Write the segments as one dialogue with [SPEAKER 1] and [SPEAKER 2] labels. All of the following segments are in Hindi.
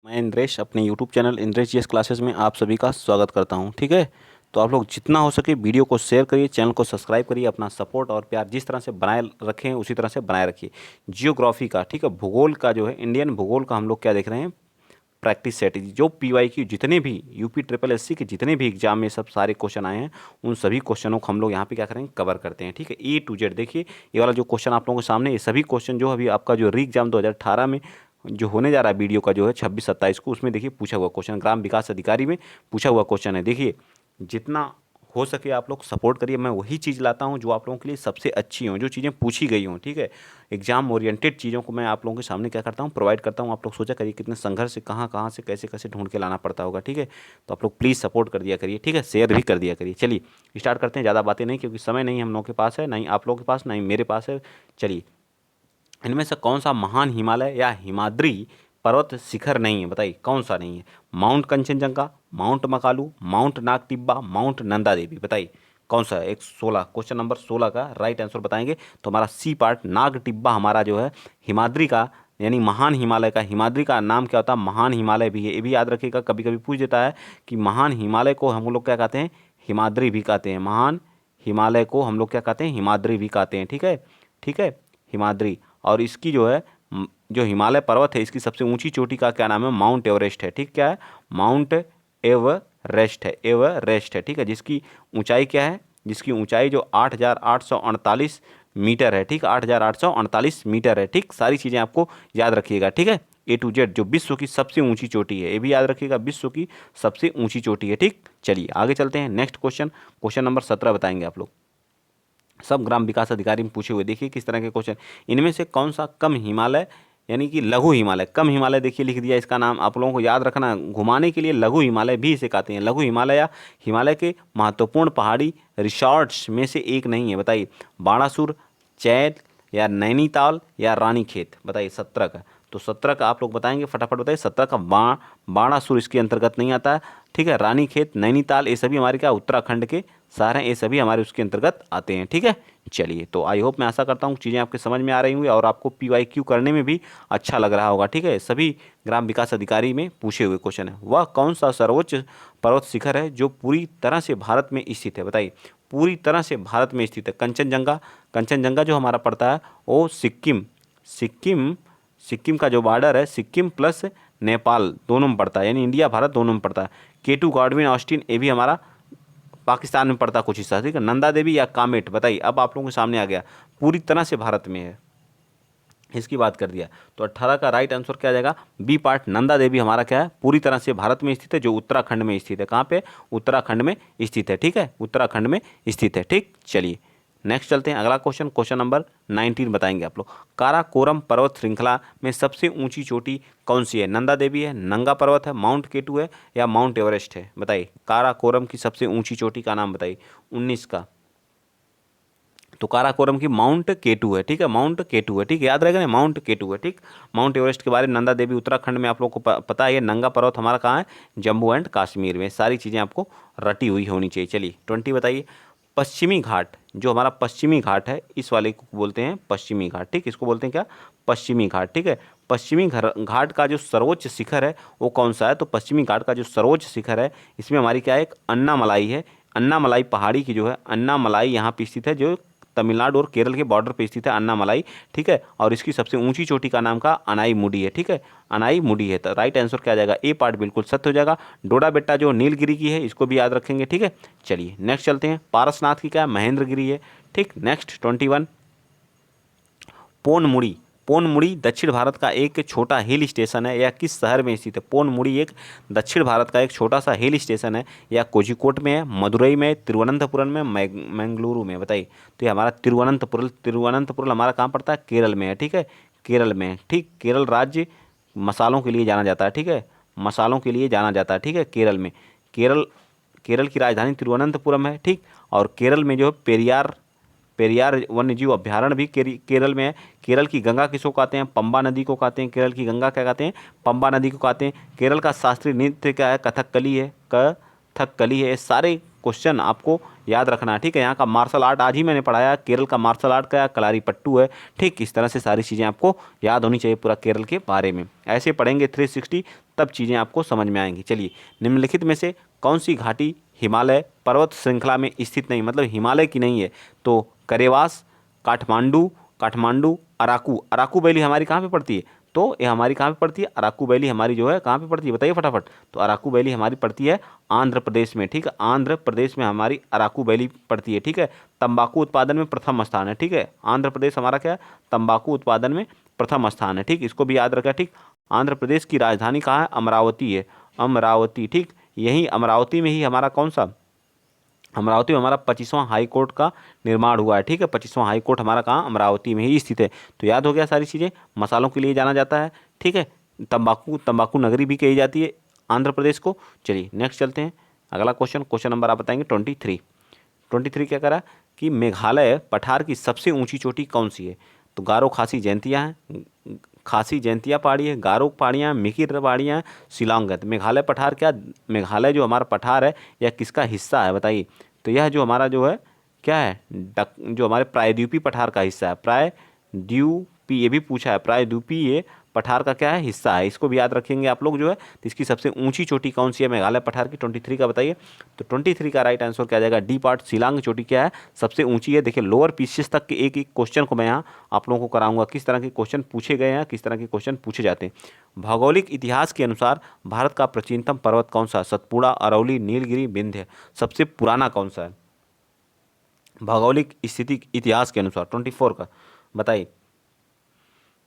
[SPEAKER 1] मैं इंद्रेश अपने YouTube channel Indresh GS classes में आप सभी का स्वागत करता हूं। ठीक है, तो आप लोग जितना हो सके वीडियो को शेयर करिए, चैनल को सब्सक्राइब करिए, अपना सपोर्ट और प्यार जिस तरह से बनाए रखें उसी तरह से बनाए रखिए। जियोग्राफी का, ठीक है, भूगोल का जो है, इंडियन भूगोल का हम लोग क्या देख रहे हैं, प्रैक्टिस सेट। जो पीवाई की जितने भी यूपी ट्रिपल एससी के जितने भी एग्जाम में सब सारे क्वेश्चन आए हैं, उन सभी क्वेश्चनों को हम लोग यहाँ पे क्या करेंगे, कवर करते हैं। ठीक है, ए टू जेड। देखिए ये वाला जो क्वेश्चन आप लोगों के सामने, ये सभी क्वेश्चन जो अभी आपका जो री एग्जाम 2018 में जो होने जा रहा है वीडियो का जो है 26-27 को, उसमें देखिए पूछा हुआ क्वेश्चन, ग्राम विकास अधिकारी में पूछा हुआ क्वेश्चन है। देखिए जितना हो सके आप लोग सपोर्ट करिए, मैं वही चीज़ लाता हूँ जो आप लोगों के लिए सबसे अच्छी हों, जो चीज़ें पूछी गई हों। ठीक है, एग्जाम ओरिएंटेड चीज़ों को मैं आप लोगों के सामने क्या करता हूँ, प्रोवाइड करता हूँ। आप लोग सोचा करिए कितने संघर्ष से कहाँ कहाँ से कैसे कैसे ढूंढ के लाना पड़ता होगा। ठीक है, तो आप लोग प्लीज़ सपोर्ट कर दिया करिए। ठीक है, शेयर भी कर दिया करिए। चलिए स्टार्ट करते हैं, ज़्यादा बातें नहीं, क्योंकि समय नहीं हम लोगों के पास है, नहीं आप लोगों के पास, नहीं मेरे पास है। चलिए, इनमें से कौन सा महान हिमालय या हिमाद्री पर्वत शिखर नहीं है, बताइए कौन सा नहीं है। Mount Kanchenjunga, mount Makalu, mount Nagtibba, mount Nanda Devi, बताइए कौन सा है। एक 16, क्वेश्चन नंबर 16 का राइट आंसर बताएंगे तो हमारा सी पार्ट नागटिब्बा हमारा जो है हिमाद्री का, यानी महान हिमालय का, हिमाद्री का नाम क्या होता है, महान हिमालय भी है। ये भी याद रखिएगा, कभी कभी पूछ देता है कि महान हिमालय को हम लोग क्या कहते हैं, हिमाद्री भी कहते हैं। महान हिमालय को हम लोग क्या कहते हैं, हिमाद्री भी कहते हैं। ठीक है, ठीक है, हिमाद्री। और इसकी जो है जो हिमालय पर्वत है, इसकी सबसे ऊंची चोटी का क्या नाम है, माउंट एवरेस्ट है। ठीक, क्या है, माउंट एवरेस्ट है, एवरेस्ट है। ठीक है, जिसकी ऊंचाई क्या है, जिसकी ऊंचाई जो 8,848 मीटर है। ठीक, 8,848 मीटर है। ठीक, सारी चीज़ें आपको याद रखिएगा। ठीक है, ए टू जेड, जो विश्व की सबसे ऊंची चोटी है, ये भी याद रखिएगा, विश्व की सबसे ऊंची चोटी है। ठीक, चलिए आगे चलते हैं। नेक्स्ट क्वेश्चन, क्वेश्चन नंबर 17 बताएंगे आप लोग, सब ग्राम विकास अधिकारी में पूछे हुए। देखिए किस तरह के क्वेश्चन, इनमें से कौन सा कम हिमालय यानी कि लघु हिमालय, कम हिमालय, देखिए लिख दिया, इसका नाम आप लोगों को याद रखना, घुमाने के लिए लघु हिमालय भी इसे कहते हैं। लघु हिमालय या हिमालय के महत्वपूर्ण पहाड़ी रिसॉर्ट्स में से एक नहीं है, बताइए। बाणासुर, चैल या नैनीताल या रानीखेत, बताइए 17 का। तो 17 का आप लोग बताएंगे, फटाफट बताइए। 17 का बाणासुर इसके अंतर्गत नहीं आता है। ठीक है, रानीखेत, नैनीताल, ये सभी हमारे क्या उत्तराखंड के शहर हैं, ये सभी हमारे उसके अंतर्गत आते हैं। ठीक है, चलिए, तो आई होप, मैं आशा करता हूँ चीज़ें आपके समझ में आ रही होंगी और आपको PYQ करने में भी अच्छा लग रहा होगा। ठीक है, सभी ग्राम विकास अधिकारी में पूछे हुए क्वेश्चन है। वह कौन सा सर्वोच्च पर्वत शिखर है जो पूरी तरह से भारत में स्थित है, बताइए। पूरी तरह से भारत में स्थित है, कंचनजंगा। कंचनजंगा जो हमारा पड़ता है वो सिक्किम, सिक्किम, सिक्किम का जो बॉर्डर है, सिक्किम प्लस नेपाल दोनों में पड़ता है, यानी इंडिया भारत दोनों में पड़ता है। K2 गॉडविन ऑस्टिन, ये भी हमारा पाकिस्तान में पड़ता है कुछ हिस्सा। ठीक है, नंदा देवी या कामेट, बताइए। अब आप लोगों के सामने आ गया, पूरी तरह से भारत में है, इसकी बात कर दिया। तो 18 का राइट आंसर क्या आ जाएगा, बी पार्ट, नंदा देवी हमारा क्या है, पूरी तरह से भारत में स्थित है, जो उत्तराखंड में स्थित है। कहाँ पे, उत्तराखंड में स्थित है। ठीक है, उत्तराखंड में स्थित है। ठीक, चलिए नेक्स्ट चलते हैं, अगला क्वेश्चन, क्वेश्चन नंबर 19 बताएंगे आप लोग। काराकोरम पर्वत श्रृंखला में सबसे ऊंची चोटी कौन सी है, नंदा देवी है, नंगा पर्वत है, माउंट K2 है या माउंट एवरेस्ट है, बताइए। काराकोरम की सबसे ऊंची चोटी का नाम बताइए, 19 का। तो काराकोरम की माउंट K2 है। ठीक है, माउंट K2 है। ठीक, याद रहेगा ना, माउंट K2 है। ठीक, माउंट एवरेस्ट के बारे में, नंदा देवी उत्तराखंड में आप लोग को पता है। नंगा पर्वत हमारा कहाँ है, जम्मू एंड कश्मीर में। सारी चीज़ें आपको रटी हुई होनी चाहिए। चलिए 20 बताइए। पश्चिमी घाट, जो हमारा पश्चिमी घाट है, इस वाले को बोलते हैं पश्चिमी घाट। ठीक, इसको बोलते हैं क्या, पश्चिमी घाट। ठीक है, पश्चिमी घाट का जो सर्वोच्च शिखर है वो कौन सा है, तो पश्चिमी घाट का जो सर्वोच्च शिखर है, इसमें हमारी क्या है, एक अन्नामलाई है। अन्नामलाई पहाड़ी की जो है, अन्नामलाई यहाँ पे स्थित है, जो तमिलनाडु और केरल के बॉर्डर पे स्थित है अन्नामलाई। ठीक है, और इसकी सबसे ऊंची चोटी का नाम का अनाईमुडी है। ठीक है, अनाईमुडी है। तो राइट आंसर क्या आ जाएगा, ए पार्ट बिल्कुल सत्य हो जाएगा। डोडा बेट्टा जो नीलगिरी की है, इसको भी याद रखेंगे। ठीक है, चलिए नेक्स्ट चलते हैं। पारसनाथ की क्या है, महेंद्रगिरी है। ठीक, नेक्स्ट 21। पोनमुड़ी, पोनमुड़ी दक्षिण भारत का एक छोटा हिल स्टेशन है, या किस शहर में स्थित है। पोनमुड़ी एक दक्षिण भारत का एक छोटा सा हिल स्टेशन है, या कोझिकोड में है, मदुरई में, तिरुवनंतपुरम में, मैंगलुरु में, बताइए। तो ये हमारा तिरुवनंतपुरम हमारा कहाँ पड़ता है, केरल में है। ठीक है, केरल में है। ठीक, केरल राज्य मसालों के लिए जाना जाता है। ठीक है, मसालों के लिए जाना जाता है। ठीक है, केरल में, केरल, केरल की राजधानी तिरुवनंतपुरम है। ठीक, और केरल में जो है पेरियार, पेरियार वन्यजीव अभ्यारण्य भी केरल में है। केरल की गंगा किसको कहते हैं, पंबा नदी को कहते हैं। केरल की गंगा क्या कहते हैं, पंबा नदी को कहते हैं। केरल का शास्त्रीय नृत्य क्या है, कथकली है, कथकली है। सारे क्वेश्चन आपको याद रखना है। ठीक है, यहाँ का मार्शल आर्ट आज ही मैंने पढ़ाया, केरल का मार्शल आर्ट क्या है, कलारी पट्टू है। ठीक, इस तरह से सारी चीज़ें आपको याद होनी चाहिए पूरा केरल के बारे में। ऐसे पढ़ेंगे 360, तब चीज़ें आपको समझ में आएंगी। चलिए, निम्नलिखित में से कौन सी घाटी हिमालय पर्वत श्रृंखला में स्थित नहीं, मतलब हिमालय की नहीं है? तो करेवास, काठमांडू, अराकू। अराकू वैली हमारी कहाँ पे पड़ती है? तो ये हमारी कहाँ पे पड़ती है? अराकू वैली हमारी जो है कहाँ पे पड़ती है, बताइए फटाफट। तो अराकू वैली हमारी पड़ती है आंध्र प्रदेश में, ठीक है। आंध्र प्रदेश में हमारी अराकू वैली पड़ती है, ठीक है। तंबाकू उत्पादन में प्रथम स्थान है, ठीक है। आंध्र प्रदेश हमारा क्या है? तंबाकू उत्पादन में प्रथम स्थान है, ठीक। इसको भी याद रखा, ठीक। आंध्र प्रदेश की राजधानी कहाँ है? अमरावती है, अमरावती, ठीक। यही अमरावती में ही हमारा कौन सा, अमरावती में हमारा 25वां हाई कोर्ट का निर्माण हुआ है, ठीक है। 25वां हाई कोर्ट हमारा कहाँ? अमरावती में ही स्थित है। तो याद हो गया सारी चीज़ें। मसालों के लिए जाना जाता है, ठीक है। तंबाकू नगरी भी कही जाती है आंध्र प्रदेश को। चलिए नेक्स्ट चलते हैं। अगला क्वेश्चन नंबर आप बताएंगे 23 क्या करा कि मेघालय पठार की सबसे ऊंची चोटी कौन सी है? तो गारो खासी जयंतियाँ हैं, खासी जयंतिया पहाड़ी है, गारो पहाड़ियाँ, मिकिर पहाड़ियाँ हैं, शिलांग है। तो मेघालय पठार क्या, मेघालय जो हमारा पठार है यह किसका हिस्सा है बताइए? तो यह जो हमारा जो है क्या है, जो हमारे प्रायद्वीपीय पठार का हिस्सा है। प्रायद्वीपीय, ये भी पूछा है, प्रायद्वीपीय पठार का क्या है? हिस्सा है। इसको भी याद रखेंगे आप लोग जो है। तो इसकी सबसे ऊंची चोटी कौन सी है मेघालय पठार की? 23 का बताइए। तो 23 का राइट आंसर क्या आ जाएगा? डी पार्ट, शिलांग चोटी क्या है? सबसे ऊंची है। देखिए लोअर पीसेस तक के एक एक क्वेश्चन को मैं यहाँ आप लोगों को कराऊंगा, किस तरह के क्वेश्चन पूछे गए हैं, किस तरह के क्वेश्चन पूछे जाते हैं। भौगोलिक इतिहास के अनुसार भारत का प्राचीनतम पर्वत कौन सा? सतपुड़ा, अरौली, नीलगिरी, विंध्य। सबसे पुराना कौन सा है भौगोलिक स्थिति इतिहास के अनुसार? 24 का बताइए।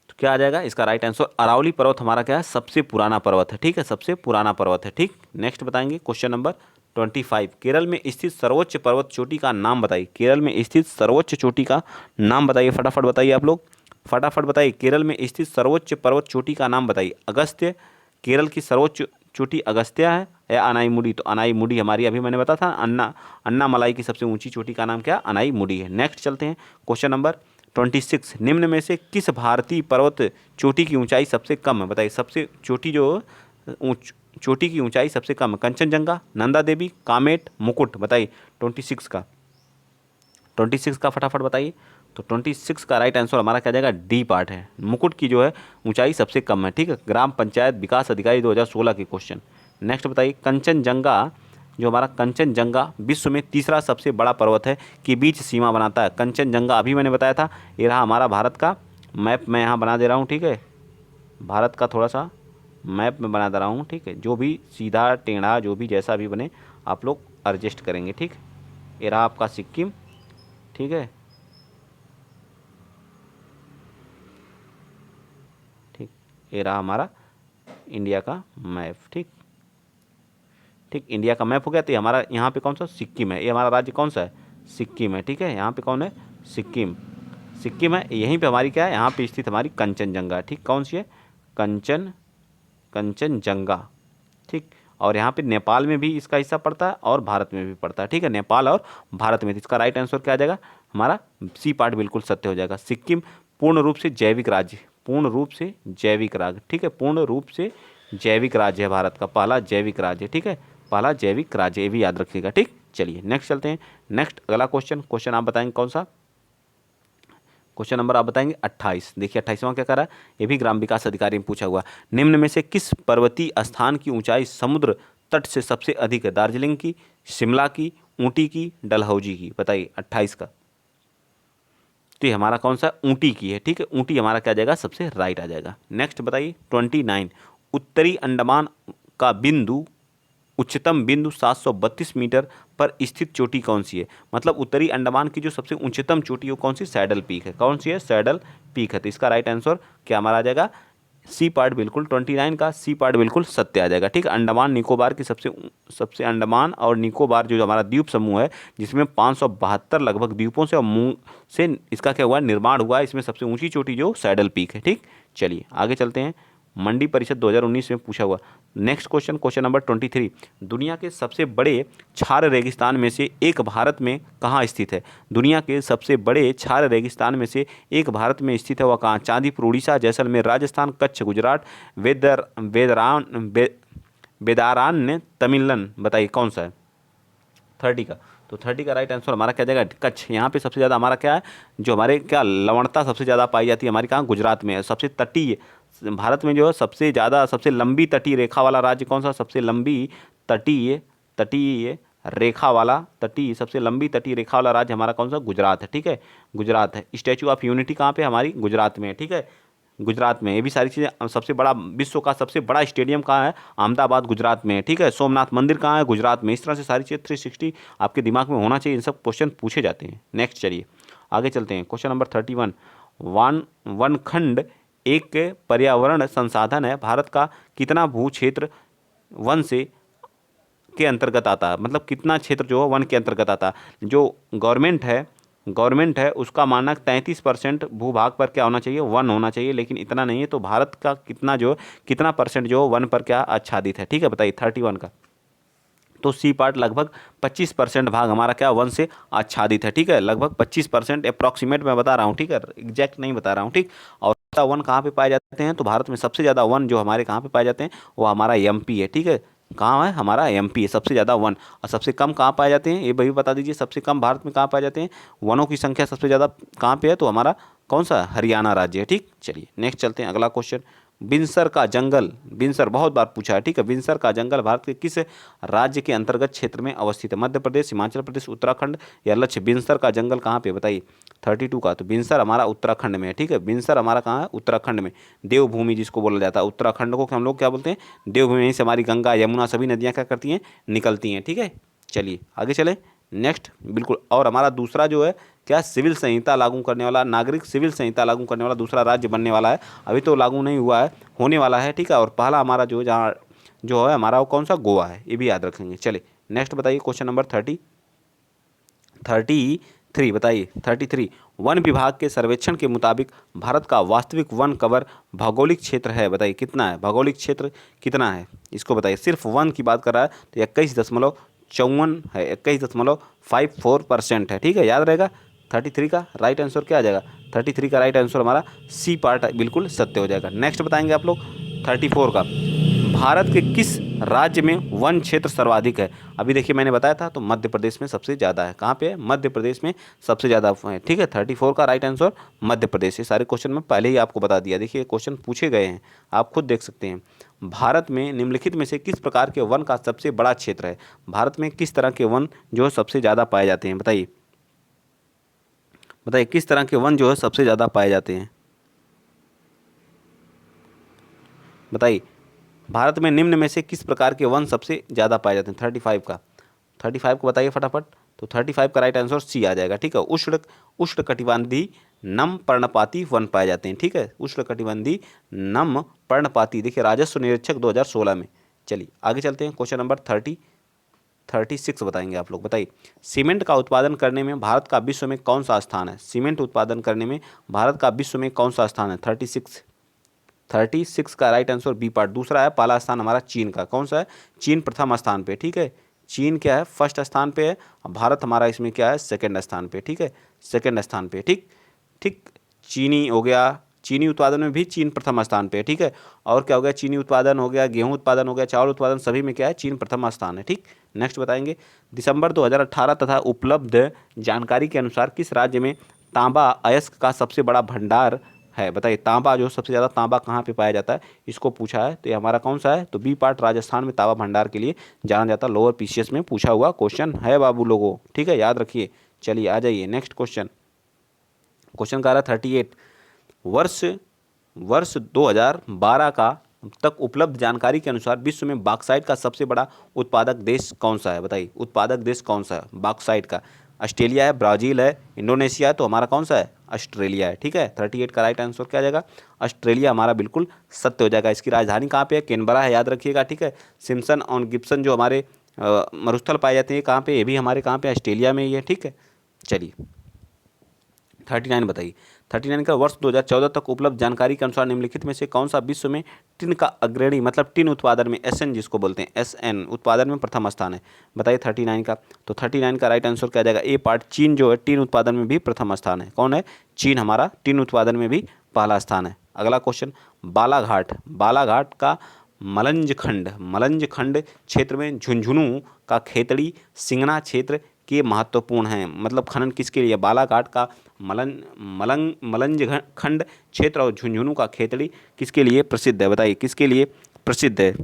[SPEAKER 1] तो क्या आ जाएगा इसका राइट आंसर? अरावली पर्वत हमारा क्या है? सबसे पुराना पर्वत है, ठीक है। सबसे पुराना पर्वत है, ठीक। नेक्स्ट बताएंगे क्वेश्चन नंबर 25। केरल में स्थित सर्वोच्च पर्वत चोटी का नाम बताइए। केरल में स्थित सर्वोच्च चोटी का नाम बताइए, फटाफट बताइए आप लोग, फटाफट बताइए। केरल में स्थित सर्वोच्च पर्वत चोटी का नाम बताइए। अगस्त्य, केरल की सर्वोच्च चोटी अगस्त्य है या अनाईमुडी? तो अनाईमुडी हमारी, अभी मैंने बताया था, अन्नामलाई की सबसे ऊंची चोटी का नाम क्या? अनाईमुडी है। नेक्स्ट चलते हैं क्वेश्चन नंबर 26। निम्न में से किस भारतीय पर्वत चोटी की ऊंचाई सबसे कम है बताइए? सबसे चोटी जो चोटी की ऊंचाई सबसे कम है। कंचनजंगा, नंदा देवी, कामेट, मुकुट। बताइए 26 का, 26 का फटाफट बताइए। तो 26 का राइट आंसर हमारा क्या जाएगा? डी पार्ट है। मुकुट की जो है ऊंचाई सबसे कम है, ठीक है। ग्राम पंचायत विकास अधिकारी 2016 के क्वेश्चन। नेक्स्ट बताइए। कंचनजंगा, जो हमारा कंचनजंगा विश्व में तीसरा सबसे बड़ा पर्वत है कि बीच सीमा बनाता है। कंचनजंगा अभी मैंने बताया था, ये रहा हमारा भारत का मैप, मैं यहाँ बना दे रहा हूँ, ठीक है। भारत का थोड़ा सा मैप में बना दे रहा हूँ, ठीक है। जो भी सीधा टेढ़ा जो भी जैसा भी बने आप लोग एडजस्ट करेंगे, ठीक। ये रहा आपका सिक्किम, ठीक है, ठीक। ये रहा हमारा इंडिया का मैप, ठीक ठीक। इंडिया का मैप हो गया। तो हमारा यहाँ पे कौन सा? सिक्किम है। ये हमारा राज्य कौन सा है? सिक्किम है, ठीक है। यहाँ पे कौन है? सिक्किम, सिक्किम है। यहीं पे हमारी क्या है? यहाँ पे स्थित हमारी कंचनजंगा, ठीक। कौन सी है? कंचनजंगा, ठीक। और यहाँ पे नेपाल में भी इसका हिस्सा पड़ता है और भारत में भी पड़ता है, ठीक है। नेपाल और भारत में। इसका राइट आंसर क्या आ जाएगा? हमारा सी पार्ट बिल्कुल सत्य हो जाएगा। सिक्किम पूर्ण रूप से जैविक राज्य, पूर्ण रूप से जैविक राज्य, ठीक है। पूर्ण रूप से जैविक राज्य है, भारत का पहला जैविक राज्य, ठीक है। पहला जैविक राज्य, ये भी याद रखिएगा, ठीक। चलिए नेक्स्ट चलते हैं। नेक्स्ट अगला क्वेश्चन आप बताएंगे कौन सा? क्वेश्चन नंबर आप बताएंगे 28। देखिए 28वां क्या कर रहा है? ये भी ग्राम विकास अधिकारी में पूछा हुआ। निम्न में से किस पर्वतीय स्थान की ऊंचाई समुद्र तट से सबसे अधिक है? दार्जिलिंग की, शिमला की, ऊटी की, डलहौजी की। बताइए 28 का। तो ये हमारा कौन सा? ऊटी की है, ठीक है। ऊटी हमारा क्या जाएगा? सबसे राइट आ जाएगा। नेक्स्ट बताइए 29। उत्तरी अंडमान का बिंदु, उच्चतम बिंदु 732 मीटर पर स्थित चोटी कौन सी है? मतलब उत्तरी अंडमान की जो सबसे उच्चतम चोटी है वो कौन सी? सैडल पीक है। कौन सी है? सैडल पीक है। तो इसका राइट आंसर क्या हमारा आ जाएगा? सी पार्ट बिल्कुल 29 का सी पार्ट बिल्कुल सत्य आ जाएगा, ठीक है। अंडमान निकोबार की सबसे अंडमान और निकोबार जो हमारा द्वीप समूह है, जिसमें 572 लगभग द्वीपों से और मुंह से इसका क्या हुआ? निर्माण हुआ है। इसमें सबसे ऊंची चोटी जो सैडल पीक है, ठीक। चलिए आगे चलते हैं। मंडी परिषद 2019 में पूछा हुआ नेक्स्ट क्वेश्चन नंबर 23। दुनिया के सबसे बड़े क्षार रेगिस्तान में से एक भारत में कहाँ स्थित है? दुनिया के सबसे बड़े क्षार रेगिस्तान में से एक भारत में स्थित है, वह कहाँ? चांदीपुर उड़ीसा, जैसलमेर राजस्थान, कच्छ गुजरात, वेदारण्य तमिलनाडु। बताइए कौन सा है? 30 का। तो 30 का राइट आंसर हमारा क्या जाएगा, कच्छ। यहाँ पे सबसे ज़्यादा हमारा क्या है, जो हमारे क्या लवणता सबसे ज़्यादा पाई जाती है हमारी कहाँ, गुजरात में है। सबसे तटीय भारत में जो है सबसे ज़्यादा सबसे लंबी तटीय रेखा वाला राज्य कौन सा, सबसे लंबी तटीय तटीय रेखा वाला तटीय सबसे लंबी तटीय रेखा वाला राज्य हमारा कौन सा, गुजरात है। ठीक है, गुजरात है। स्टैचू ऑफ यूनिटी कहाँ पे, हमारी गुजरात में है। ठीक है, गुजरात में। ये भी सारी चीज़ें, सबसे बड़ा विश्व का सबसे बड़ा स्टेडियम कहाँ है, अहमदाबाद गुजरात में है। ठीक है, सोमनाथ मंदिर कहाँ है, गुजरात में। इस तरह से सारी चीज़ें 360 आपके दिमाग में होना चाहिए, इन सब क्वेश्चन पूछे जाते हैं। नेक्स्ट चलिए आगे चलते हैं। क्वेश्चन नंबर 31, वनखंड एक पर्यावरण संसाधन है, भारत का कितना भू क्षेत्र वन से के अंतर्गत आता है, मतलब कितना क्षेत्र जो है वन के अंतर्गत आता है। जो गवर्नमेंट है उसका मानक 33% भूभाग पर क्या होना चाहिए, वन होना चाहिए, लेकिन इतना नहीं है। तो भारत का कितना परसेंट जो वन पर क्या आच्छादित है, ठीक है बताइए 31 का। तो सी पार्ट लगभग 25% भाग हमारा क्या वन से आच्छादित है। ठीक है, लगभग 25% अप्रॉक्सीमेट मैं बता रहा हूँ, ठीक है, एग्जैक्ट नहीं बता रहा हूँ। ठीक, और वन कहाँ पे पाए जाते हैं, तो भारत में सबसे ज़्यादा वन जो हमारे कहाँ पे पाए जाते हैं, वो हमारा एमपी है। ठीक है, कहाँ है, हमारा एमपी है सबसे ज़्यादा वन। और सबसे कम कहाँ पाए जाते हैं, ये भी बता दीजिए, सबसे कम भारत में कहाँ पाए जाते हैं, वनों की संख्या सबसे ज़्यादा कहाँ पे है, तो हमारा कौन सा, हरियाणा राज्य है। ठीक, चलिए नेक्स्ट चलते हैं, अगला क्वेश्चन। बिनसर का जंगल, बिनसर बहुत बार पूछा है। ठीक है, बिनसर का जंगल भारत के किस राज्य के अंतर्गत क्षेत्र में अवस्थित है, मध्य प्रदेश, हिमाचल प्रदेश, उत्तराखंड या लक्ष्य। बिनसर का जंगल कहाँ पे बताइए 32 का, तो बिनसर हमारा उत्तराखंड में है। ठीक है, बिनसर हमारा कहाँ है, उत्तराखंड में। देवभूमि जिसको बोला जाता है, उत्तराखंड को हम लोग क्या बोलते हैं, देवभूमि। यहीं से हमारी गंगा यमुना सभी नदियाँ क्या करती हैं, निकलती हैं। ठीक है, चलिए आगे चलें नेक्स्ट, बिल्कुल। और हमारा दूसरा जो है क्या, सिविल संहिता लागू करने वाला, नागरिक सिविल संहिता लागू करने वाला दूसरा राज्य बनने वाला है। अभी तो लागू नहीं हुआ है, होने वाला है। ठीक है, और पहला हमारा जो जहाँ जो है हमारा वो कौन सा, गोवा है, ये भी याद रखेंगे। चलिए नेक्स्ट बताइए, क्वेश्चन नंबर 33 बताइए 33। वन विभाग के सर्वेक्षण के मुताबिक भारत का वास्तविक वन कवर भौगोलिक क्षेत्र है, बताइए कितना है, भौगोलिक क्षेत्र कितना है, इसको बताइए। सिर्फ वन की बात कर रहा है तो 21.54 है, 21.54% है। ठीक है, याद रहेगा। 33 का राइट आंसर क्या आ जाएगा, 33 का राइट आंसर हमारा सी पार्ट बिल्कुल सत्य हो जाएगा। नेक्स्ट बताएंगे आप लोग 34 का, भारत के किस राज्य में वन क्षेत्र सर्वाधिक है। अभी देखिए मैंने बताया था, तो मध्य प्रदेश में सबसे ज़्यादा है। कहाँ पे है, मध्य प्रदेश में सबसे ज़्यादा है। ठीक है, 34 का राइट आंसर मध्य प्रदेश। ये सारे क्वेश्चन मैं पहले ही आपको बता दिया, देखिए क्वेश्चन पूछे गए हैं, आप खुद देख सकते हैं। भारत में निम्नलिखित में से किस प्रकार के वन का सबसे बड़ा क्षेत्र है, भारत में किस तरह के वन जो सबसे ज़्यादा पाए जाते हैं, बताइए किस तरह के वन जो है सबसे ज़्यादा पाए जाते हैं, बताइए। भारत में निम्न में से किस प्रकार के वन सबसे ज़्यादा पाए जाते हैं, 35 को बताइए फटाफट। तो 35 का राइट आंसर सी आ जाएगा। ठीक है, उष्णकटिबंधीय नम पर्णपाती वन पाए जाते हैं। ठीक है, उष्णकटिबंधीय नम पर्णपाती, देखिए राजस्व निरीक्षक 2016 में। चलिए आगे चलते हैं, क्वेश्चन नंबर 36 बताएंगे आप लोग। बताइए सीमेंट का उत्पादन करने में भारत का विश्व में कौन सा स्थान है, सीमेंट उत्पादन करने में भारत का विश्व में कौन सा स्थान है, 36 का राइट आंसर बी पार्ट। दूसरा है, पहला स्थान हमारा चीन का, कौन सा है, चीन प्रथम स्थान पे। ठीक है, चीन क्या है, फर्स्ट स्थान पे है, भारत हमारा इसमें क्या है, सेकंड स्थान पे। ठीक है, सेकंड स्थान पे। ठीक, चीनी हो गया, चीनी उत्पादन में भी चीन प्रथम स्थान पे है। ठीक है, और क्या हो गया, चीनी उत्पादन हो गया, गेहूं उत्पादन हो गया, चावल उत्पादन, सभी में क्या है, चीन प्रथम स्थान है। ठीक, नेक्स्ट बताएंगे, दिसंबर 2018 तथा उपलब्ध जानकारी के अनुसार किस राज्य में तांबा अयस्क का सबसे बड़ा भंडार है, बताइए। तांबा जो सबसे ज़्यादा तांबा कहाँ पे पाया जाता है, इसको पूछा है, तो ये हमारा कौन सा है, तो बी पार्ट, राजस्थान में तांबा भंडार के लिए जाना जाता है। लोअर पीसीएस में पूछा हुआ क्वेश्चन है बाबू लोगों, ठीक है, याद रखिए। चलिए आ जाइए नेक्स्ट क्वेश्चन का रहा 38। वर्ष 2012 का तक उपलब्ध जानकारी के अनुसार विश्व में बॉक्साइट का सबसे बड़ा उत्पादक देश कौन सा है, बताइए। उत्पादक देश कौन सा है बॉक्साइट का, ऑस्ट्रेलिया है, ब्राज़ील है, इंडोनेशिया है, तो हमारा कौन सा है, ऑस्ट्रेलिया है। ठीक है, 38 का राइट आंसर क्या आ जाएगा, ऑस्ट्रेलिया हमारा बिल्कुल सत्य हो जाएगा। इसकी राजधानी कहाँ पे है, कैनबरा है, याद रखिएगा। ठीक है, सिम्पसन और गिब्सन जो हमारे मरुस्थल पाए जाते हैं कहाँ पे, ये भी हमारे कहाँ पे, ऑस्ट्रेलिया में ही है। ठीक है, चलिए 39 बताइए। 39 का, वर्ष 2014 तक उपलब्ध जानकारी के अनुसार निम्नलिखित में से कौन सा विश्व में टिन का अग्रणी, मतलब टिन उत्पादन में, एसएन जिसको बोलते हैं, एसएन उत्पादन में प्रथम स्थान है, बताइए 39 का। तो 39 का राइट आंसर क्या आ जाएगा, ए पार्ट, चीन जो है टिन उत्पादन में भी प्रथम स्थान है। कौन है, चीन हमारा टिन उत्पादन में भी पहला स्थान है। अगला क्वेश्चन, बालाघाट का मलंज खंड क्षेत्र में झुंझुनू का खेतड़ी सिंगना क्षेत्र के महत्वपूर्ण हैं। मतलब खनन किसके लिए? बालाघाट का मलंज खंड क्षेत्र और झुंझुनू का खेतड़ी किसके लिए प्रसिद्ध है? बताइए किसके लिए प्रसिद्ध है?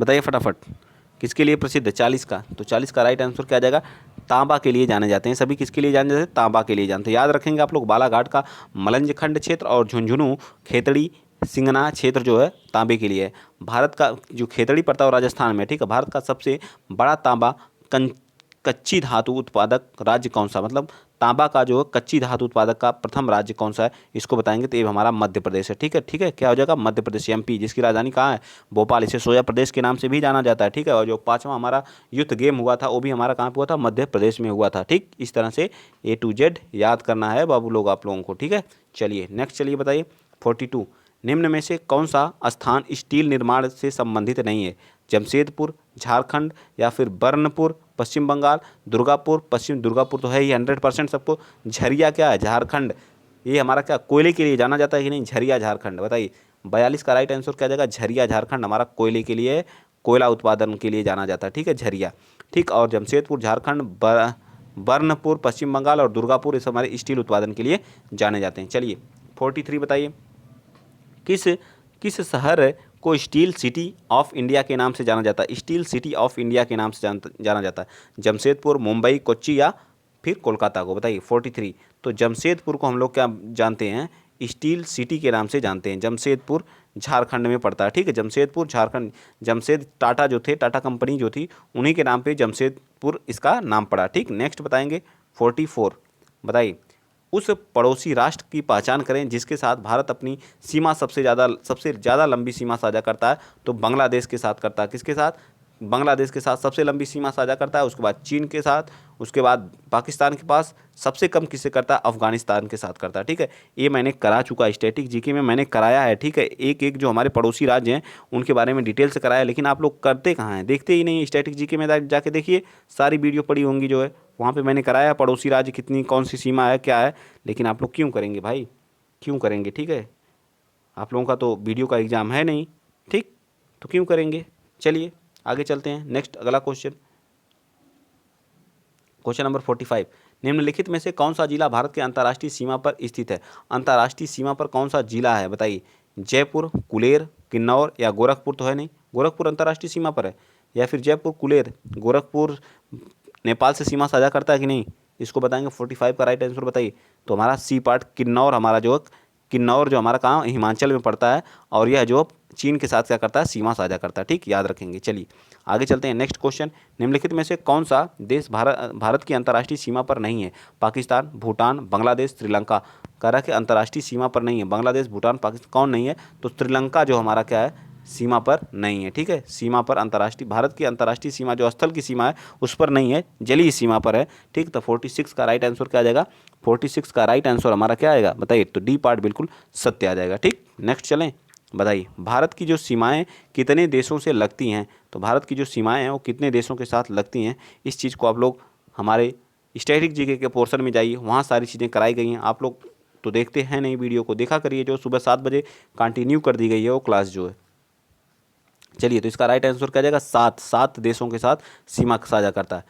[SPEAKER 1] बताइए फटाफट, किसके लिए प्रसिद्ध है 40 का? तो 40 का राइट आंसर क्या आ जाएगा? तांबा के लिए जाने जाते हैं सभी। किसके लिए जाने जाते हैं? तांबा के लिए जानते हैं। याद रखेंगे आप लोग, बालाघाट का मलंज खंड क्षेत्र और झुंझुनू खेतड़ी सिंगना क्षेत्र जो है तांबे के लिए है। भारत का जो खेतड़ी पड़ता है वो राजस्थान में, ठीक है। भारत का सबसे बड़ा तांबा कच्ची धातु उत्पादक राज्य कौन सा? मतलब तांबा का जो कच्ची धातु उत्पादक का प्रथम राज्य कौन सा है, इसको बताएंगे। तो ये हमारा मध्य प्रदेश है, ठीक है। ठीक है, क्या हो जाएगा? मध्य प्रदेश, एमपी, जिसकी राजधानी कहाँ है? भोपाल। इसे सोया प्रदेश के नाम से भी जाना जाता है, ठीक है। और जो 5वां हमारा युद्ध गेम हुआ था वो भी हमारा कहाँ पे हुआ था? मध्य प्रदेश में हुआ था, ठीक। इस तरह से A to Z याद करना है बाबू लोग आप लोगों को, ठीक है। चलिए नेक्स्ट, चलिए बताइए 42, निम्न में से कौन सा स्थान स्टील निर्माण से संबंधित नहीं है? जमशेदपुर झारखंड, या फिर बर्नपुर पश्चिम बंगाल, दुर्गापुर पश्चिम, दुर्गापुर तो है ही 100% सबको। झरिया क्या है? झारखंड। ये हमारा क्या कोयले के लिए जाना जाता है कि नहीं? झरिया झारखंड। बताइए 42 का राइट आंसर क्या जाएगा? झरिया झारखंड हमारा कोयले के लिए, कोयला उत्पादन के लिए जाना जाता है, ठीक है, झरिया, ठीक। और जमशेदपुर झारखंड, बर्नपुर पश्चिम बंगाल और दुर्गापुर इस हमारे स्टील उत्पादन के लिए जाने जाते हैं। चलिए 43 बताइए, किस किस शहर को स्टील सिटी ऑफ इंडिया के नाम से जाना जाता है? स्टील सिटी ऑफ इंडिया के नाम से जाना जाता है। जमशेदपुर, मुंबई, कोच्चि या फिर कोलकाता को? बताइए 43। तो जमशेदपुर को हम लोग क्या जानते हैं? स्टील सिटी के नाम से जानते हैं। जमशेदपुर झारखंड में पड़ता है, ठीक है। जमशेदपुर झारखंड, जमशेद टाटा जो थे, टाटा कंपनी जो थी उन्हीं के नाम पे जमशेदपुर इसका नाम पड़ा, ठीक। नेक्स्ट बताएंगे 44, बताइए उस पड़ोसी राष्ट्र की पहचान करें जिसके साथ भारत अपनी सीमा सबसे ज़्यादा लंबी सीमा साझा करता है। तो बांग्लादेश के साथ करता है। किसके साथ? बांग्लादेश के साथ सबसे लंबी सीमा साझा करता है। उसके बाद चीन के साथ, उसके बाद पाकिस्तान के पास, सबसे कम किससे करता है? अफगानिस्तान के साथ करता है, ठीक है। ये मैंने करा चुका है, स्टैटिक जीके में मैंने कराया है, ठीक है। एक एक जो हमारे पड़ोसी राज्य हैं उनके बारे में डिटेल से कराया, लेकिन आप लोग करते कहाँ हैं? देखते ही नहीं। स्टैटिक जीके में जाके देखिए, सारी वीडियो पड़ी होंगी जो है, वहाँ पे मैंने कराया पड़ोसी राज्य कितनी, कौन सी सीमा है, क्या है। लेकिन आप लोग क्यों करेंगे भाई? क्यों करेंगे? ठीक है, आप लोगों का तो वीडियो का एग्ज़ाम है नहीं, ठीक, तो क्यों करेंगे? चलिए आगे चलते हैं। नेक्स्ट अगला क्वेश्चन, क्वेश्चन नंबर 45, निम्नलिखित में से कौन सा जिला भारत के अंतर्राष्ट्रीय सीमा पर स्थित है? अंतर्राष्ट्रीय सीमा पर कौन सा जिला है? बताइए। जयपुर, कुलेर, किन्नौर या गोरखपुर तो है नहीं, गोरखपुर अंतर्राष्ट्रीय सीमा पर है। या फिर जयपुर, कुलेर, गोरखपुर नेपाल से सीमा साझा करता है कि नहीं, इसको बताएंगे। 45 का राइट आंसर बताइए। तो हमारा सी पार्ट किन्नौर, हमारा जो किन्नौर जो हमारा कहाँ हिमाचल में पड़ता है, और यह जो चीन के साथ क्या करता है? सीमा साझा करता है, ठीक, याद रखेंगे। चलिए आगे चलते हैं। नेक्स्ट क्वेश्चन, निम्नलिखित में से कौन सा देश भारत की अंतर्राष्ट्रीय सीमा पर नहीं है? पाकिस्तान, भूटान, बांग्लादेश, श्रीलंका। कह रहा है कि अंतर्राष्ट्रीय सीमा पर नहीं है। बांग्लादेश, भूटान, पाकिस्तान कौन नहीं है? तो श्रीलंका जो हमारा क्या है? सीमा पर नहीं है, ठीक है। सीमा पर अंतर्राष्ट्रीय, भारत की अंतर्राष्ट्रीय सीमा जो स्थल की सीमा है उस पर नहीं है, जलीय सीमा पर है, ठीक। तो 46 का राइट आंसर क्या आ जाएगा? 46 का राइट आंसर हमारा क्या आएगा? बताइए। तो डी पार्ट बिल्कुल सत्य आ जाएगा, ठीक। नेक्स्ट चलें, बताइए भारत की जो सीमाएं कितने देशों से लगती हैं? तो भारत की जो सीमाएं हैं वो कितने देशों के साथ लगती हैं? इस चीज़ को आप लोग हमारे स्टैटिक जीके के पोर्शन में जाइए, वहाँ सारी चीज़ें कराई गई हैं। आप लोग तो देखते हैं नहीं, वीडियो को देखा करिए, जो सुबह 7 बजे कंटिन्यू कर दी गई है वो क्लास जो है। चलिए, तो इसका राइट आंसर क्या आ जाएगा? 7 देशों के साथ सीमा साझा करता है।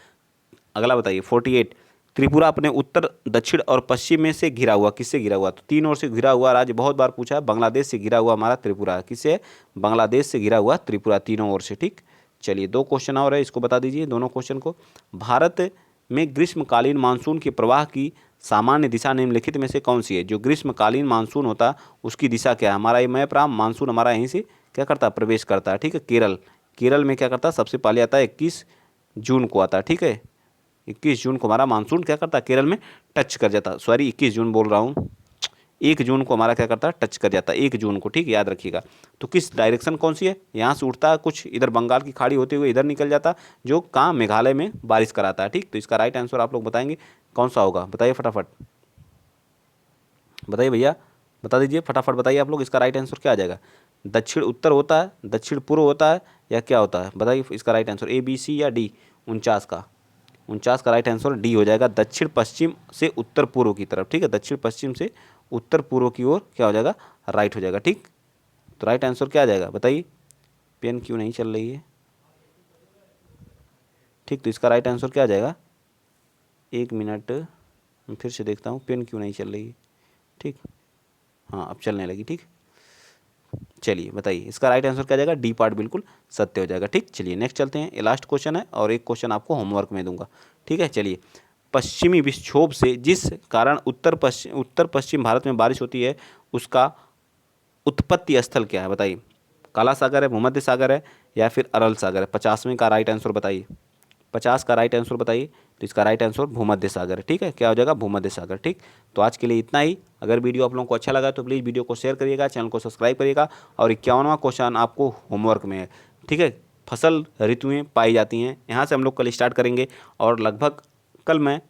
[SPEAKER 1] अगला बताइए 48, त्रिपुरा अपने उत्तर, दक्षिण और पश्चिम में से घिरा हुआ, किससे घिरा हुआ? तो 3 ओर से घिरा हुआ राज्य, बहुत बार पूछा है। बांग्लादेश से घिरा हुआ हमारा त्रिपुरा है। किससे? बांग्लादेश से घिरा हुआ त्रिपुरा, तीनों ओर से, ठीक। चलिए 2 क्वेश्चन और है, इसको बता दीजिए दोनों क्वेश्चन को। भारत में ग्रीष्मकालीन मानसून के प्रवाह की सामान्य दिशा निम्नलिखित में से कौन सी है? जो ग्रीष्मकालीन मानसून होता है उसकी दिशा क्या है? हमारा ये मैप रहा, मानसून हमारा यहीं से क्या करता है? प्रवेश करता है, ठीक है। केरल में क्या करता है? सबसे पहले आता है 21 जून को आता है, ठीक है। 21 जून को हमारा मानसून क्या करता है? केरल में टच कर जाता है। सॉरी 21 जून बोल रहा हूँ, 1 जून को हमारा क्या करता है? टच कर जाता है 1 जून को, ठीक, याद रखिएगा। तो किस डायरेक्शन कौन सी है? यहाँ से उठता है कुछ, इधर बंगाल की खाड़ी होते हुए इधर निकल जाता, जो कहाँ? मेघालय में बारिश कराता है, ठीक। तो इसका राइट आंसर आप लोग बताएंगे कौन सा होगा? बताइए फटाफट, बताइए भैया, बता दीजिए फटाफट, बताइए आप लोग, इसका राइट आंसर क्या आ जाएगा? दक्षिण उत्तर होता है, दक्षिण पूर्व होता है, या क्या होता है? बताइए इसका राइट आंसर, ABC या डी? 49 का राइट आंसर डी हो जाएगा, दक्षिण पश्चिम से उत्तर पूर्व की तरफ, ठीक है। दक्षिण पश्चिम से उत्तर पूर्व की ओर क्या हो जाएगा? राइट हो जाएगा, ठीक। तो राइट आंसर क्या आ जाएगा? बताइए। पेन क्यों नहीं चल रही है? ठीक, तो इसका राइट आंसर क्या आ जाएगा, 1 मिनट मैं फिर से देखता हूँ पेन क्यों नहीं चल रही। ठीक, हाँ अब चलने लगी। ठीक, चलिए बताइए इसका राइट आंसर क्या जाएगा, डी पार्ट बिल्कुल सत्य हो जाएगा। ठीक, चलिए नेक्स्ट चलते हैं, ये लास्ट क्वेश्चन है और एक क्वेश्चन आपको होमवर्क में दूंगा। ठीक है, चलिए पश्चिमी विक्षोभ से जिस कारण उत्तर पश्चिम भारत में बारिश होती है उसका उत्पत्ति स्थल क्या है, बताइए। काला सागर है, भूमध्य सागर है, या फिर अरल सागर है। 50वें का राइट आंसर बताइए, 50 का राइट आंसर बताइए। तो इसका राइट आंसर भूमध्य सागर है। ठीक है, क्या हो जाएगा, भूमध्य सागर। ठीक, तो आज के लिए इतना ही। अगर वीडियो आप लोगों को अच्छा लगा तो प्लीज़ वीडियो को शेयर करिएगा, चैनल को सब्सक्राइब करिएगा। और 51वां क्वेश्चन आपको होमवर्क में है। ठीक है, फसल ऋतुएं पाई जाती हैं, यहाँ से हम लोग कल स्टार्ट करेंगे और लगभग कल मैं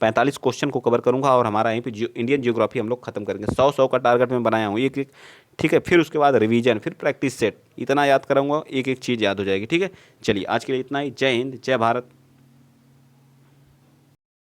[SPEAKER 1] 45 क्वेश्चन को कवर करूंगा और हमारा यहीं पे इंडियन ज्योग्राफी हम लोग खत्म करेंगे। 100 का टारगेट मैं बनाया हूँ, एक एक। ठीक है, फिर उसके बाद रिवीजन, फिर प्रैक्टिस सेट, इतना याद कराऊंगा, एक एक चीज़ याद हो जाएगी। ठीक है, चलिए आज के लिए इतना ही। जय हिंद, जय भारत।